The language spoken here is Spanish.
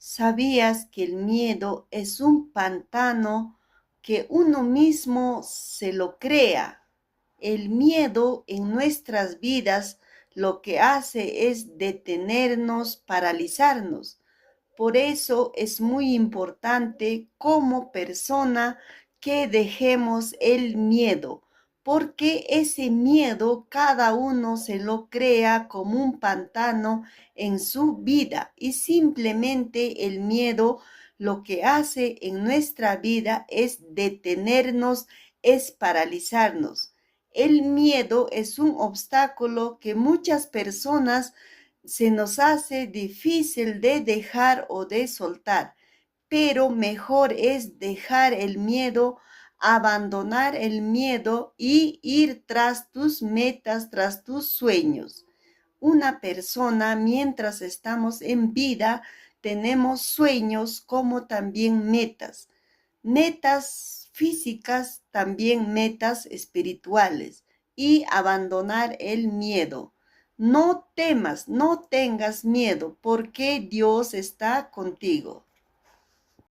¿Sabías que el miedo es un pantano que uno mismo se lo crea? El miedo en nuestras vidas lo que hace es detenernos, paralizarnos. Por eso es muy importante como persona que dejemos el miedo, porque ese miedo cada uno se lo crea como un pantano en su vida y simplemente el miedo lo que hace en nuestra vida es detenernos, es paralizarnos. El miedo es un obstáculo que muchas personas se nos hace difícil de dejar o de soltar, pero mejor es dejar el miedo, abandonar el miedo y ir tras tus metas, tras tus sueños. Una persona, mientras estamos en vida, tenemos sueños como también metas. Metas físicas, también metas espirituales y abandonar el miedo. No temas, no tengas miedo, porque Dios está contigo.